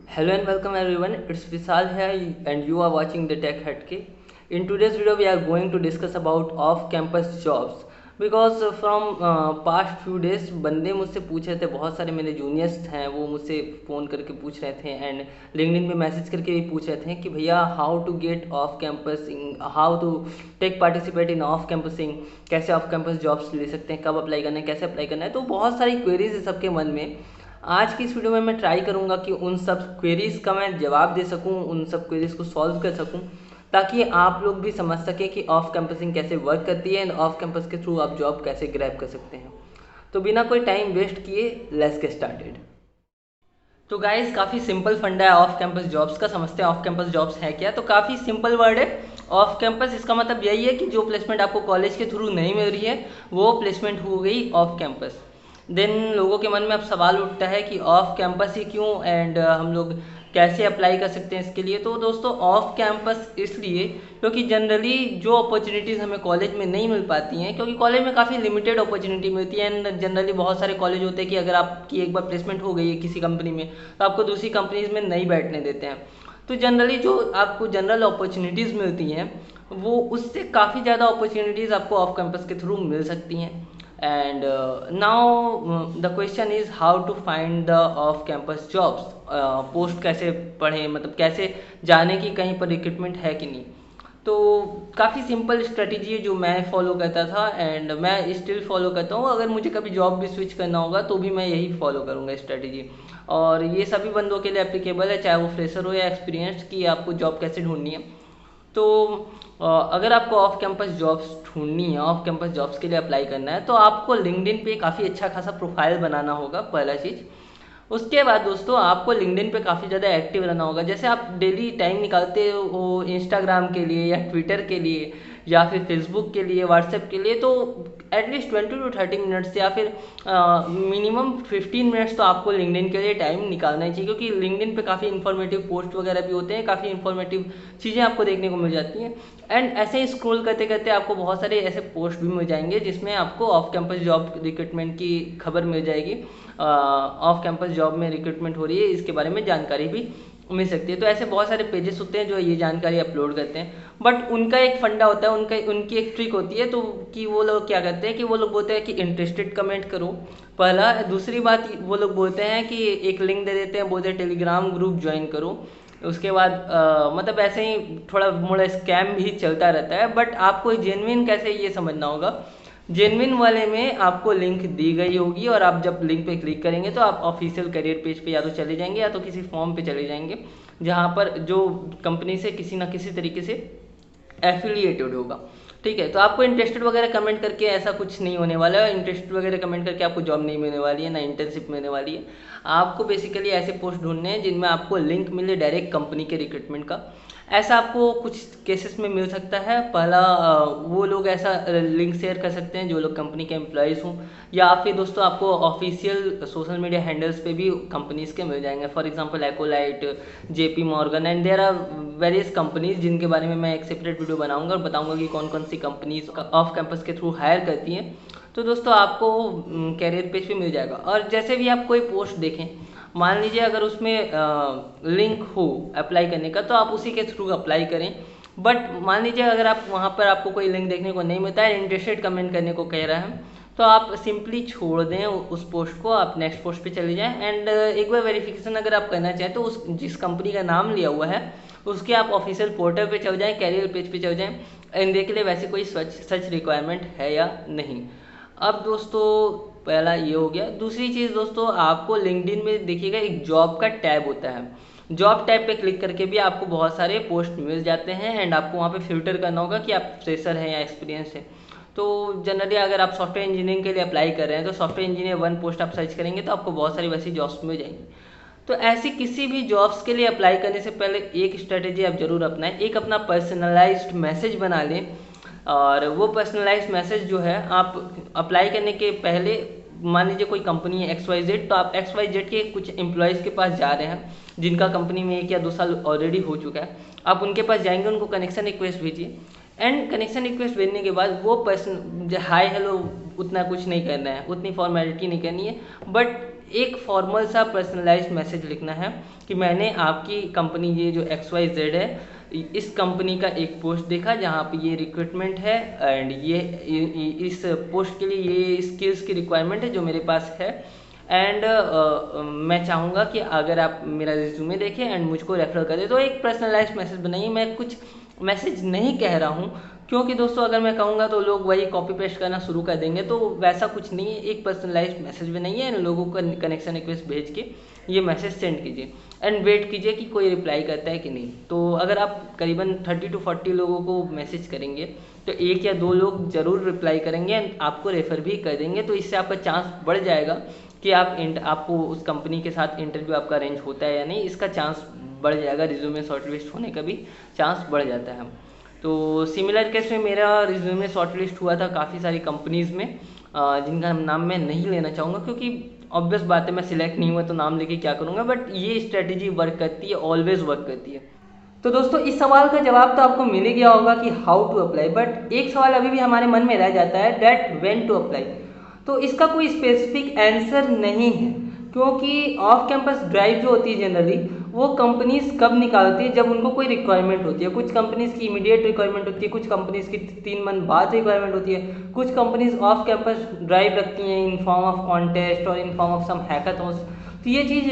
Hello and welcome everyone. It's Vishal here and you are watching the Tech Hatke. In today's video we are going to discuss about off-campus jobs because from past few days बंदे मुझसे पूछ रहे थे, बहुत सारे मेरे juniors हैं वो मुझसे फ़ोन करके पूछ रहे थे एंड लिंक्डइन पे मैसेज करके भी पूछ रहे थे कि भैया how to get off campusing, how to take participate in off campusing, कैसे ऑफ कैंपस जॉब्स ले सकते हैं, कब अप्लाई करना है, कैसे अप्लाई करना है। तो बहुत सारी क्वेरीज है सबके मन में। आज की इस वीडियो में मैं ट्राई करूंगा कि उन सब क्वेरीज का मैं जवाब दे सकूं, उन सब क्वेरीज को सॉल्व कर सकूं, ताकि आप लोग भी समझ सकें कि ऑफ कैंपसिंग कैसे वर्क करती है एंड ऑफ कैंपस के थ्रू आप जॉब कैसे ग्रैब कर सकते हैं। तो बिना कोई टाइम वेस्ट किए लेट्स गेट स्टार्टेड। तो गाइस काफ़ी सिंपल फंडा है ऑफ कैंपस जॉब्स का। समझते हैं ऑफ कैंपस जॉब्स है क्या। तो काफ़ी सिंपल वर्ड है ऑफ कैंपस। इसका मतलब यही है कि जो प्लेसमेंट आपको कॉलेज के थ्रू नहीं मिल रही है वो प्लेसमेंट हो गई ऑफ कैंपस। देन लोगों के मन में अब सवाल उठता है कि ऑफ कैंपस ही क्यों एंड हम लोग कैसे अप्लाई कर सकते हैं इसके लिए। तो दोस्तों ऑफ कैंपस इसलिए क्योंकि जनरली जो अपॉर्चुनिटीज़ हमें कॉलेज में नहीं मिल पाती हैं, क्योंकि कॉलेज में काफ़ी लिमिटेड अपॉर्चुनिटी मिलती है एंड जनरली बहुत सारे कॉलेज होते हैं कि अगर आपकी एक बार प्लेसमेंट हो गई है किसी कंपनी में तो आपको दूसरी कंपनीज में नहीं बैठने देते हैं। तो जनरली जो आपको जनरल अपॉर्चुनिटीज़ मिलती हैं वो उससे काफ़ी ज़्यादा अपॉर्चुनिटीज़ आपको ऑफ कैंपस के थ्रू मिल सकती हैं। And now the question is how to find the off campus jobs. Post कैसे पढ़ें, मतलब कैसे जाने की कहीं पर रिक्रूटमेंट है कि नहीं। तो काफ़ी सिंपल स्ट्रेटजी है जो मैं फॉलो करता था एंड मैं स्टिल फॉलो करता हूँ। अगर मुझे कभी जॉब भी स्विच करना होगा तो भी मैं यही फॉलो करूँगा स्ट्रेटजी। और ये सभी बंदों के लिए एप्लीकेबल है, चाहे वो फ्रेशर हो या एक्सपीरियंस, कि आपको जॉब कैसे ढूंढनी है। तो अगर आपको ऑफ कैंपस जॉब्स ढूंढनी है, ऑफ कैंपस जॉब्स के लिए अप्लाई करना है, तो आपको लिंक्डइन पे काफ़ी अच्छा खासा प्रोफाइल बनाना होगा, पहला चीज़। उसके बाद दोस्तों आपको लिंक्डइन पे काफ़ी ज़्यादा एक्टिव रहना होगा। जैसे आप डेली टाइम निकालते हो इंस्टाग्राम के लिए या ट्विटर के लिए या फिर फेसबुक के लिए, व्हाट्सएप के लिए, तो एटलीस्ट 20 to 30 मिनट्स या फिर मिनिमम 15 मिनट्स तो आपको लिंक्डइन के लिए टाइम निकालना ही चाहिए, क्योंकि लिंक्डइन पे काफ़ी इन्फॉर्मेटिव पोस्ट वगैरह भी होते हैं, काफ़ी इन्फॉर्मेटिव चीज़ें आपको देखने को मिल जाती हैं। एंड ऐसे ही स्क्रॉल करते करते आपको बहुत सारे ऐसे पोस्ट भी मिल जाएंगे जिसमें आपको ऑफ कैंपस जॉब रिक्रूटमेंट की खबर मिल जाएगी। ऑफ कैंपस जॉब में रिक्रूटमेंट हो रही है इसके बारे में जानकारी भी मिल सकती है। तो ऐसे बहुत सारे पेजेस होते हैं जो ये जानकारी अपलोड करते हैं, बट उनका एक फंडा होता है, उनकी एक ट्रिक होती है। तो कि वो लोग क्या करते हैं कि वो लोग बोलते हैं कि इंटरेस्टेड कमेंट करो, पहला। दूसरी बात वो लोग बोलते हैं कि एक लिंक दे देते हैं, बोलते हैं टेलीग्राम ग्रुप ज्वाइन करो। उसके बाद मतलब ऐसे ही थोड़ा मोड़ा स्कैम भी चलता रहता है, बट आपको जेन्युइन कैसे ये समझना होगा। जेनविन वाले में आपको लिंक दी गई होगी और आप जब लिंक पे क्लिक करेंगे तो आप ऑफिशियल करियर पेज पे या तो चले जाएंगे या तो किसी फॉर्म पे चले जाएंगे जहाँ पर जो कंपनी से किसी ना किसी तरीके से एफिलिएटेड होगा। ठीक है, तो आपको इंटरेस्टेड वगैरह कमेंट करके ऐसा कुछ नहीं होने वाला है। इंटरेस्टेड वगैरह कमेंट करके आपको जॉब नहीं मिलने वाली है, ना इंटर्नशिप मिलने वाली है। आपको बेसिकली ऐसे पोस्ट ढूंढने हैं जिनमें आपको लिंक मिले डायरेक्ट कंपनी के रिक्रूटमेंट का। ऐसा आपको कुछ केसेस में मिल सकता है। पहला वो लोग ऐसा लिंक शेयर कर सकते हैं जो लोग कंपनी के एम्प्लॉयज़ हों, या फिर दोस्तों आपको ऑफिशियल सोशल मीडिया हैंडल्स पे भी कंपनीज़ के मिल जाएंगे। For example Accolite, JP Morgan and there are various companies जिनके बारे में मैं एक सेपरेट वीडियो बनाऊंगा और बताऊंगा कि कौन कौन सी कंपनीज ऑफ कैंपस के थ्रू हायर करती हैं। तो दोस्तों आपको कैरियर पेज पे मिल जाएगा। और जैसे भी आप कोई पोस्ट देखें, मान लीजिए अगर उसमें लिंक हो अप्लाई करने का तो आप उसी के थ्रू अप्लाई करें। बट मान लीजिए अगर आप वहाँ पर आपको कोई लिंक देखने को नहीं मिलता है, इंटरेस्टेड कमेंट करने को कह रहा है, तो आप सिंपली छोड़ दें उस पोस्ट को, आप नेक्स्ट पोस्ट पे चले जाएं। एंड एक बार वेरिफिकेशन अगर आप करना चाहें तो उस जिस कंपनी का नाम लिया हुआ है उसके आप ऑफिशियल पोर्टल पे चल जाएं, कैरियर पेज पे चल जाएं एंड देख ले वैसे कोई सच रिक्वायरमेंट है या नहीं। अब दोस्तों पहला ये हो गया। दूसरी चीज़ दोस्तों, आपको लिंक्डइन में देखिएगा एक जॉब का टैब होता है। जॉब टैब पे क्लिक करके भी आपको बहुत सारे पोस्ट मिल जाते हैं एंड आपको वहाँ पे फिल्टर करना होगा कि आप फ्रेशर हैं या एक्सपीरियंस है। तो जनरली अगर आप सॉफ्टवेयर इंजीनियरिंग के लिए अप्लाई कर रहे हैं तो सॉफ्टवेयर इंजीनियर वन पोस्ट आप सर्च करेंगे तो आपको बहुत सारी वैसी जॉब्स मिल जाएंगी। तो ऐसी किसी भी जॉब्स के लिए अप्लाई करने से पहले एक स्ट्रेटेजी आप जरूर अपनाएं, एक अपना पर्सनलाइज्ड मैसेज बना लें। और वो पर्सनलाइज्ड मैसेज जो है आप अप्लाई करने के पहले, मान लीजिए कोई कंपनी है एक्स वाई जेड, तो आप एक्स वाई जेड के कुछ एम्प्लॉयज़ के पास जा रहे हैं जिनका कंपनी में 1 या 2 साल ऑलरेडी हो चुका है। आप उनके पास जाएंगे, उनको कनेक्शन रिक्वेस्ट भेजिए एंड कनेक्शन रिक्वेस्ट भेजने के बाद वो पर्सन हाय हेलो उतना कुछ नहीं करना है, उतनी फॉर्मेलिटी नहीं करनी है, बट एक फॉर्मल सा पर्सनलाइज्ड मैसेज लिखना है कि मैंने आपकी कंपनी ये जो XYZ है इस कंपनी का एक पोस्ट देखा जहाँ पे ये रिक्रूटमेंट है एंड ये इस पोस्ट के लिए ये स्किल्स की रिक्वायरमेंट है जो मेरे पास है एंड मैं चाहूँगा कि अगर आप मेरा रिज्यूमे देखें एंड मुझको रेफर करें। तो एक पर्सनलाइज्ड मैसेज बनाइए। मैं कुछ मैसेज नहीं कह रहा हूँ क्योंकि दोस्तों अगर मैं कहूँगा तो लोग वही कॉपी पेस्ट करना शुरू कर देंगे, तो वैसा कुछ नहीं है। एक पर्सनलाइज्ड मैसेज बनाइए एंड लोगों को कनेक्शन रिक्वेस्ट भेज के ये मैसेज सेंड कीजिए एंड वेट कीजिए कि कोई रिप्लाई करता है कि नहीं। तो अगर आप करीबन 30 to 40 लोगों को मैसेज करेंगे तो 1 या 2 लोग ज़रूर रिप्लाई करेंगे एंड आपको रेफ़र भी कर देंगे। तो इससे आपका चांस बढ़ जाएगा कि आपको उस कंपनी के साथ इंटरव्यू आपका अरेंज होता है या नहीं, इसका चांस बढ़ जाएगा। रिज्यूमे शॉर्टलिस्ट होने का भी चांस बढ़ जाता है। तो सिमिलर केस में मेरा रिज्यूमे शॉर्टलिस्ट हुआ था काफ़ी सारी कंपनीज़ में, जिनका नाम मैं नहीं लेना चाहूँगा क्योंकि ऑब्वियस बात है मैं सिलेक्ट नहीं हुआ तो नाम लेके क्या करूँगा, बट ये स्ट्रेटेजी वर्क करती है, ऑलवेज वर्क करती है। तो दोस्तों इस सवाल का जवाब तो आपको मिल ही गया होगा कि हाउ टू अप्लाई, बट एक सवाल अभी भी हमारे मन में रह जाता है, दैट व्हेन टू अप्लाई। तो इसका कोई स्पेसिफिक आंसर नहीं है क्योंकि ऑफ कैंपस ड्राइव जो होती है जनरली वो कंपनीज कब निकालती है, जब उनको कोई रिक्वायरमेंट होती है। कुछ कंपनीज की इमीडिएट रिक्वायरमेंट होती है, कुछ कंपनीज की 3 मंथ बाद रिक्वायरमेंट होती है, कुछ कंपनीज ऑफ कैंपस ड्राइव रखती हैं इन फॉर्म ऑफ कॉन्टेस्ट और in form of some hackathons. तो ये चीज़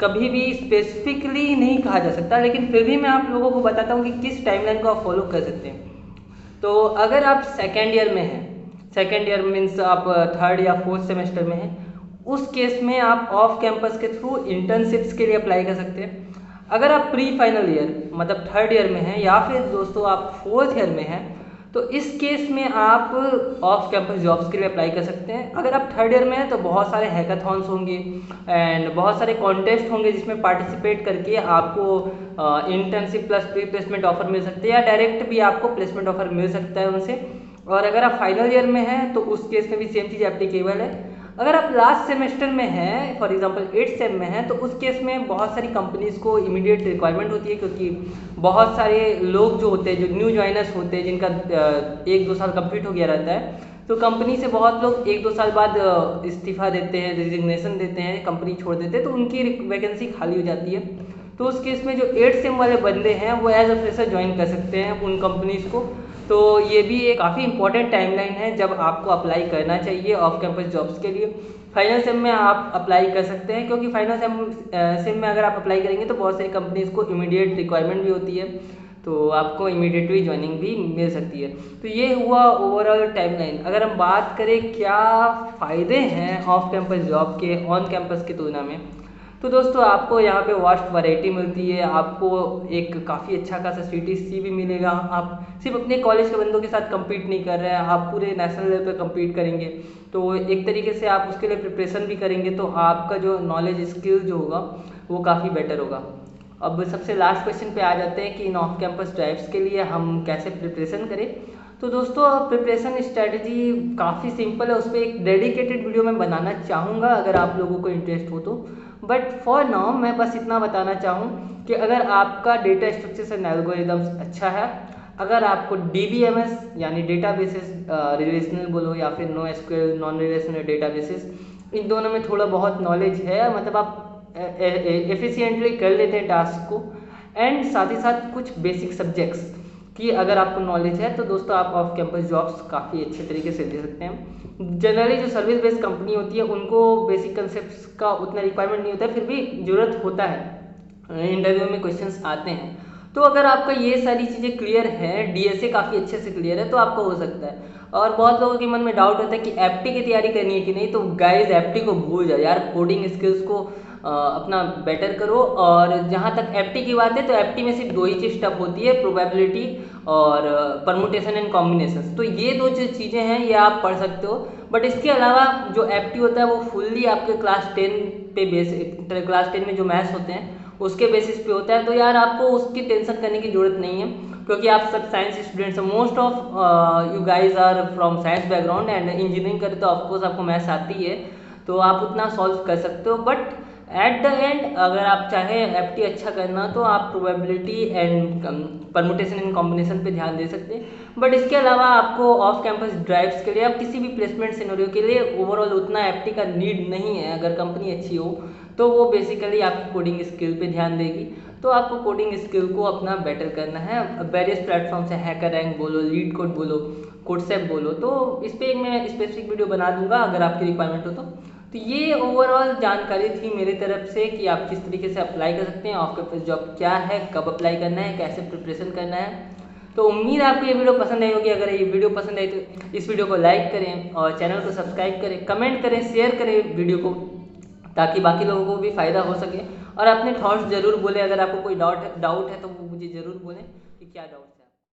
कभी भी स्पेसिफिकली नहीं कहा जा सकता, लेकिन फिर भी मैं आप लोगों को बताता हूँ कि किस टाइमलाइन को आप फॉलो कर सकते हैं। तो अगर आप सेकेंड ईयर में हैं, सेकेंड ईयर मीन्स आप थर्ड या फोर्थ सेमेस्टर में हैं, उस केस में आप ऑफ कैंपस के थ्रू इंटर्नशिप्स के लिए अप्लाई कर सकते हैं। अगर आप प्री फाइनल ईयर मतलब थर्ड ईयर में हैं या फिर दोस्तों आप फोर्थ ईयर में हैं तो इस केस में आप ऑफ कैंपस जॉब्स के लिए अप्लाई कर सकते हैं। अगर आप थर्ड ईयर में हैं तो बहुत सारे हैकाथॉन्स होंगे एंड बहुत सारे कॉन्टेस्ट होंगे जिसमें पार्टिसिपेट करके आपको internship plus pre placement offer मिल सकते हैं या डायरेक्ट भी आपको प्लेसमेंट ऑफर मिल सकता है उनसे। और अगर आप फाइनल ईयर में हैं तो उस केस में भी सेम चीज़ एप्लीकेबल है। अगर आप लास्ट सेमेस्टर में हैं, फॉर एग्जांपल 8th सेम में हैं, तो उस केस में बहुत सारी कंपनीज़ को इमीडिएट रिक्वायरमेंट होती है क्योंकि बहुत सारे लोग जो होते हैं, जो न्यू ज्वाइनर्स होते हैं, जिनका 1-2 साल कंप्लीट हो गया रहता है, तो कंपनी से बहुत लोग 1-2 साल बाद इस्तीफा देते हैं, रिजिग्नेशन देते हैं, कंपनी छोड़ देते हैं, तो उनकी वैकेंसी खाली हो जाती है। तो उस केस में जो 8th सेम वाले बंदे हैं वो एज अ फ्रेशर ज्वाइन कर सकते हैं उन कंपनीज़ को। तो ये भी एक काफ़ी इंपॉर्टेंट टाइमलाइन है जब आपको अप्लाई करना चाहिए ऑफ कैंपस जॉब्स के लिए। फाइनल सेम में आप अप्लाई कर सकते हैं क्योंकि फाइनल सेम में अगर आप अप्लाई करेंगे तो बहुत सारी कंपनीज़ को इमीडिएट रिक्वायरमेंट भी होती है, तो आपको इमीडिएटली ज्वाइनिंग भी मिल सकती है। तो ये हुआ ओवरऑल टाइमलाइन। अगर हम बात करें क्या फ़ायदे हैं ऑफ कैंपस जॉब के ऑन कैंपस की तुलना में, तो दोस्तों आपको यहाँ पे वास्ट वैरायटी मिलती है, आपको एक काफ़ी अच्छा खासा CTC भी मिलेगा। आप सिर्फ अपने कॉलेज के बंदों के साथ compete नहीं कर रहे हैं, आप पूरे नेशनल लेवल पे compete करेंगे, तो एक तरीके से आप उसके लिए प्रिपरेशन भी करेंगे, तो आपका जो नॉलेज स्किल जो होगा वो काफ़ी बेटर होगा। अब सबसे लास्ट क्वेश्चन पे आ जाते हैं कि इन ऑफ कैंपस ड्राइव्स के लिए हम कैसे प्रिपरेशन करें। तो दोस्तों प्रिपरेशन स्ट्रैटेजी काफ़ी सिंपल है, उस पर एक डेडिकेटेड वीडियो मैं बनाना चाहूँगा अगर आप लोगों को इंटरेस्ट हो तो, बट फॉर नाउ मैं बस इतना बताना चाहूँ कि अगर आपका डेटा स्ट्रक्चर्स एंड एल्गोरिदम्स अच्छा है, अगर आपको DBMS यानी डेटाबेसेस रिलेशनल बोलो या फिर NoSQL नॉन रिलेशनल डेटाबेसेस, इन दोनों में थोड़ा बहुत नॉलेज है, मतलब आप एफिशिएंटली कर लेते हैं टास्क को, एंड साथ ही साथ कुछ बेसिक सब्जेक्ट्स की अगर आपको नॉलेज है तो दोस्तों आप ऑफ कैंपस जॉब्स काफ़ी अच्छे तरीके से दे सकते हैं। जनरली जो सर्विस बेस्ड कंपनी होती है उनको बेसिक कंसेप्ट का उतना रिक्वायरमेंट नहीं होता है, फिर भी ज़रूरत होता है, इंटरव्यू में क्वेश्चंस आते हैं। तो अगर आपका ये सारी चीज़ें क्लियर है, DSA काफ़ी अच्छे से क्लियर है, तो आपका हो सकता है। और बहुत लोगों के मन में डाउट होता है कि FT की तैयारी करनी है कि नहीं, तो गाइस FT को भूल जाओ यार, कोडिंग स्किल्स को अपना बेटर करो। और जहाँ तक FT की बात है तो FT में सिर्फ 2 ही चीज़ टफ होती है, प्रोबेबिलिटी और परमुटेशन एंड कॉम्बिनेशन। तो ये 2 जो चीज़ें हैं ये आप पढ़ सकते हो, बट इसके अलावा जो FT होता है वो फुल्ली आपके क्लास 10 पे क्लास 10 में जो मैथ्स होते हैं उसके बेसिस पे होता है। तो यार आपको उसकी टेंशन करने की ज़रूरत नहीं है क्योंकि आप सब साइंस स्टूडेंट्स हैं, most of you guys are from science background and engineering करें तो ऑफकोर्स आपको मैथ्स आती है, तो आप उतना सॉल्व कर सकते हो। बट एट द एंड अगर आप चाहें एफटी अच्छा करना तो आप probability and permutation and combination पे ध्यान दे सकते हैं। बट इसके अलावा आपको ऑफ कैंपस ड्राइव्स के लिए आप किसी भी प्लेसमेंट सिनेरियो के लिए ओवरऑल उतना एफटी का नीड नहीं है। अगर कंपनी अच्छी हो तो वो बेसिकली आपकी कोडिंग स्किल पे ध्यान देगी। तो आपको कोडिंग स्किल को अपना बेटर करना है। वेरियस प्लेटफॉर्म्स है, हैकर रैंक बोलो, लीड कोड बोलो, कोडसेप बोलो, तो इस पर मैं स्पेसिफिक वीडियो बना दूंगा अगर आपकी रिक्वायरमेंट हो तो ये ओवरऑल जानकारी थी मेरी तरफ से कि आप किस तरीके से अप्लाई कर सकते हैं, ऑफ कैंपस जॉब क्या है, कब अप्लाई करना है, कैसे प्रिपरेशन करना है। तो उम्मीद है आपको ये वीडियो पसंद आई होगी। अगर ये वीडियो पसंद आई तो इस वीडियो को लाइक करें और चैनल को सब्सक्राइब करें, कमेंट करें, शेयर करें वीडियो को, ताकि बाकी लोगों को भी फ़ायदा हो सके। और अपने थॉट्स ज़रूर बोलें। अगर आपको कोई डाउट है तो वो मुझे ज़रूर बोलें कि क्या डाउट